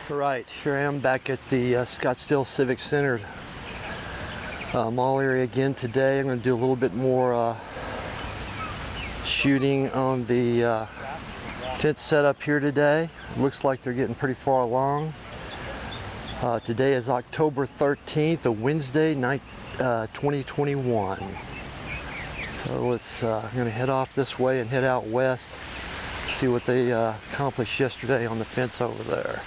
Right, here I am back at the Scottsdale Civic Center Mall area again today. I'm going to do a little bit more shooting on the fence setup here today. Looks like they're getting pretty far along. Today is October 13th, a Wednesday night, 2021. So let's, I'm going to head off this way and head out west, see what they accomplished yesterday on the fence over there.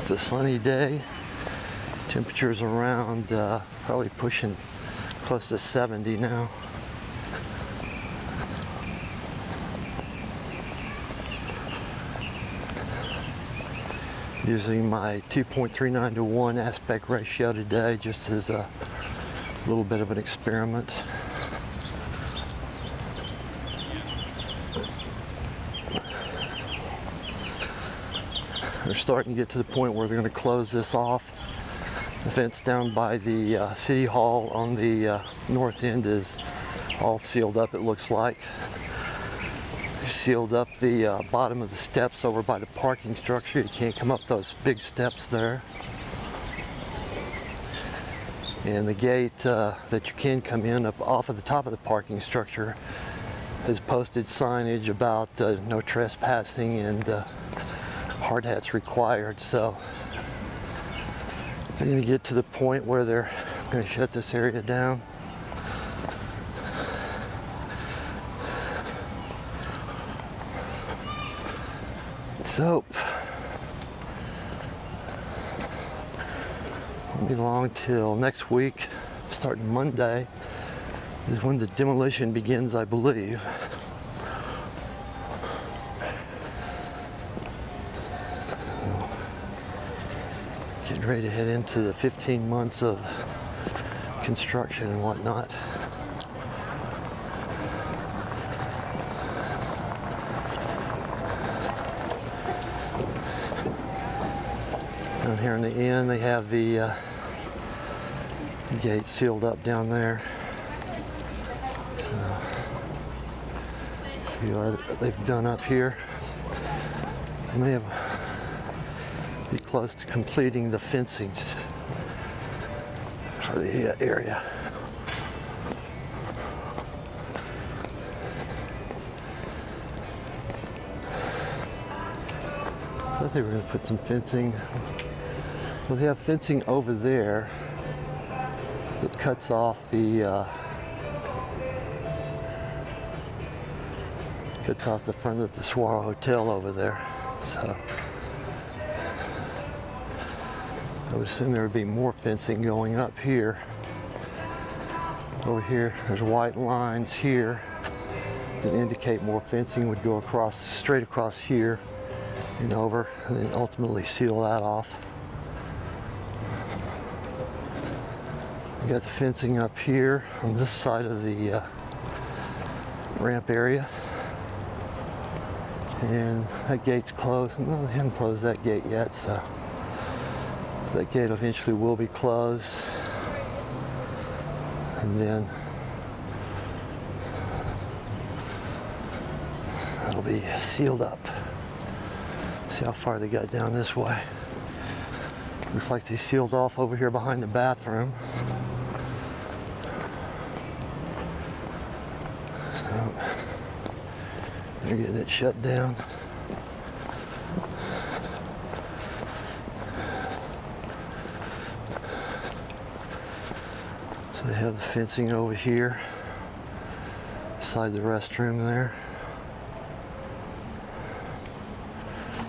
It's a sunny day. Temperatures around probably pushing close to 70 now. Using my 2.39 to 1 aspect ratio today just as a little bit of an experiment. They're starting to get to the point where they're going to close this off. The fence down by the City Hall on the north end is all sealed up, it looks like. They've sealed up the bottom of the steps over by the parking structure. You can't come up those big steps there. And the gate that you can come in up off of the top of the parking structure has posted signage about no trespassing and hard hats required. So they're going to get to the point where they're going to shut this area down. So won't be long till next week, starting Monday, is when the demolition begins, I believe. Getting ready to head into the 15 months of construction and whatnot. Down here in the end, they have the gate sealed up down there. So, see what they've done up here. They may have be close to completing the fencing for the area. I thought they were going to put some fencing. Well, they have fencing over there that cuts off the front of the Saguaro Hotel over there. So I would assume there would be more fencing going up here. Over here, there's white lines here that indicate more fencing would go across, straight across here and over, and then ultimately seal that off. We got the fencing up here on this side of the ramp area. And that gate's closed. No, they haven't closed that gate yet, so that gate eventually will be closed, and then it'll be sealed up. See how far they got down this way. Looks like they sealed off over here behind the bathroom. So they're getting it shut down. So they have the fencing over here, beside the restroom there.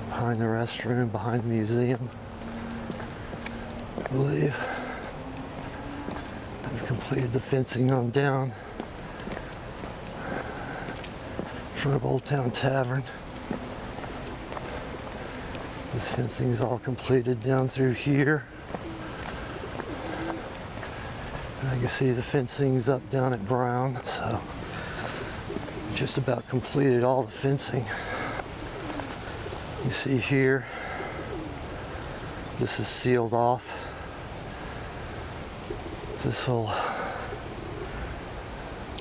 Behind the restroom, behind the museum, I believe. They've completed the fencing on down in front of Old Town Tavern. This fencing is all completed down through here. I can see the fencing's up down at Brown, so Just about completed all the fencing. You see here, this is sealed off. This will,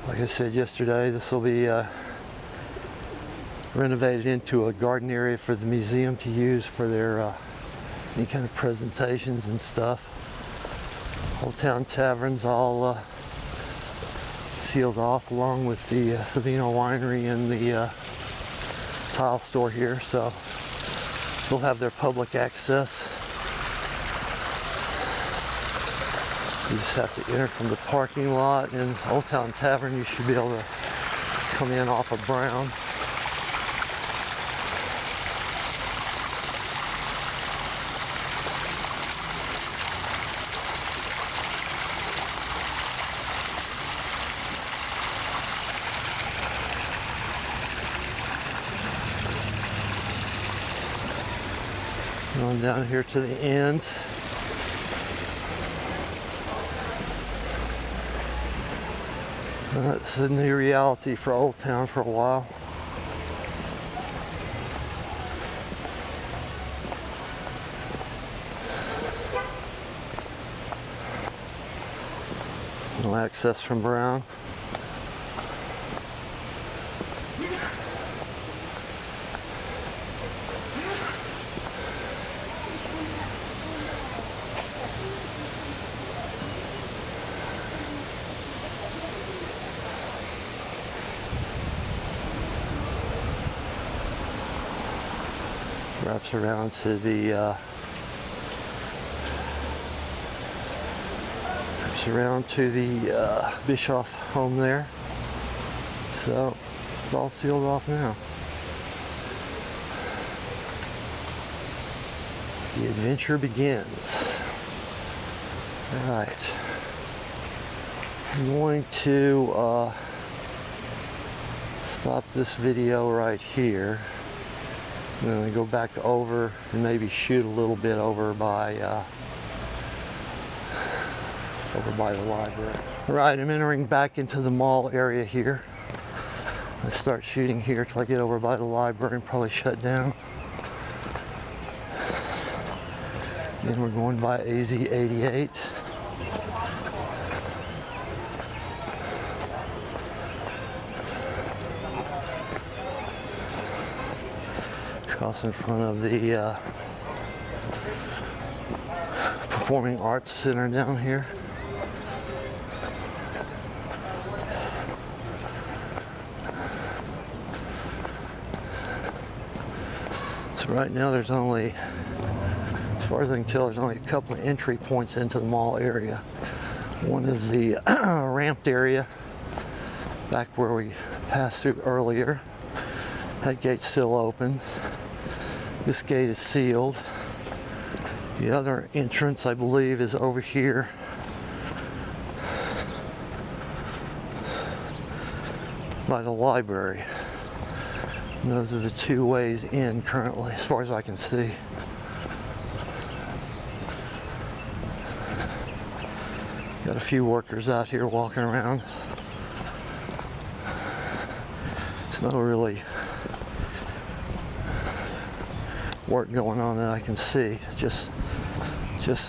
like I said yesterday, this will be renovated into a garden area for the museum to use for their any kind of presentations and stuff. Old Town Tavern's all sealed off, along with the Savino Winery and the tile store here, so they'll have their public access. You just have to enter from the parking lot. In Old Town Tavern, you should be able to come in off of Brown. Going down here to the end. It's a new reality for Old Town for a while. No access from Brown. Wraps around to the Bischoff home there. So it's all sealed off now. The adventure begins. All right. I'm going to stop this video right here. I'm going to go back over and maybe shoot a little bit over by the library. All right, I'm entering back into the mall area here. I start shooting here till I get over by the library and probably shut down. Again, we're going by AZ 88. Across in front of the Performing Arts Center down here. So right now there's only, as far as I can tell, there's only a couple of entry points into the mall area. One is the ramped area back where we passed through earlier. That gate's still open. This gate is sealed. The other entrance, I believe, is over here. By the library. And those are the two ways in currently, as far as I can see. Got a few workers out here walking around. It's not really work going on that I can see. Just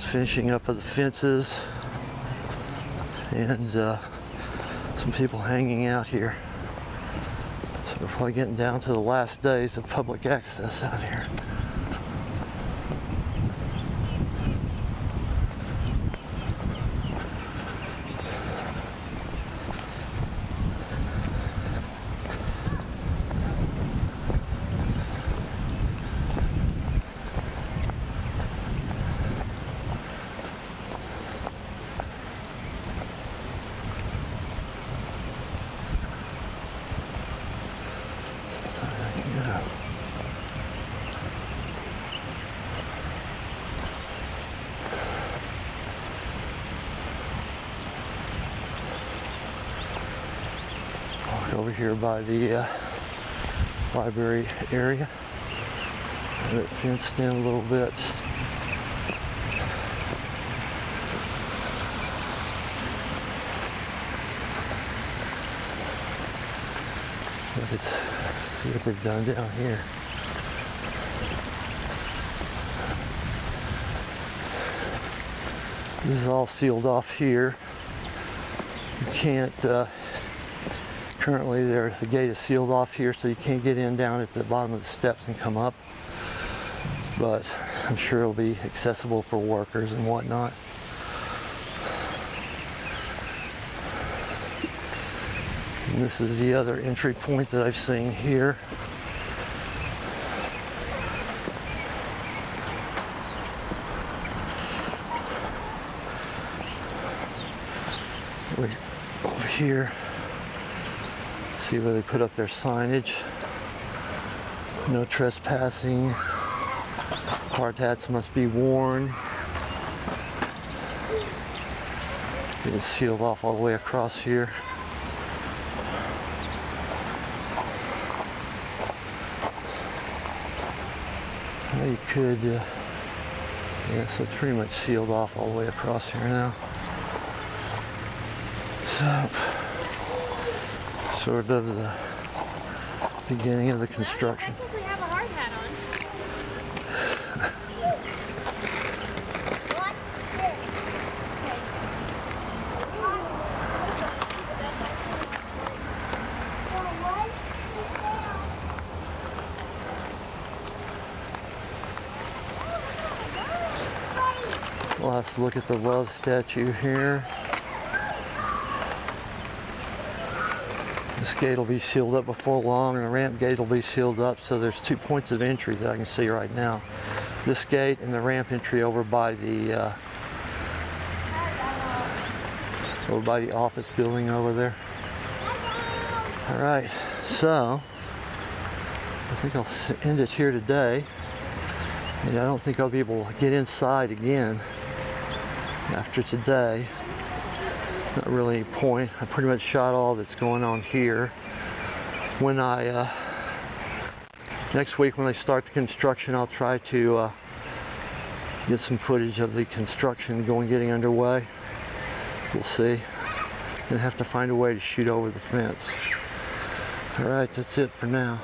finishing up of the fences and some people hanging out here. So we're probably getting down to the last days of public access out here. Over here by the library area. And it fenced in a little bit. Let's see what they've done down here. This is all sealed off here. You can't, currently the gate is sealed off here, so you can't get in down at the bottom of the steps and come up. But I'm sure it'll be accessible for workers and whatnot. And this is the other entry point that I've seen here. Over here, see where they put up their signage. No trespassing. Hard hats must be worn. It's sealed off all the way across here. Well, you could, yeah, so it's pretty much sealed off all the way across here now. So, sort of the beginning of the construction. I think we have a hard hat on. We'll have to look at the love statue here. This gate will be sealed up before long, and the ramp gate will be sealed up, so there's 2 points of entry that I can see right now. This gate and the ramp entry over by the office building over there. All right, so I think I'll end it here today. And I don't think I'll be able to get inside again after today. Not really any point. I pretty much shot all that's going on here. When next week when they start the construction, I'll try to get some footage of the construction getting underway. We'll see. Gonna have to find a way to shoot over the fence. All right, that's it for now.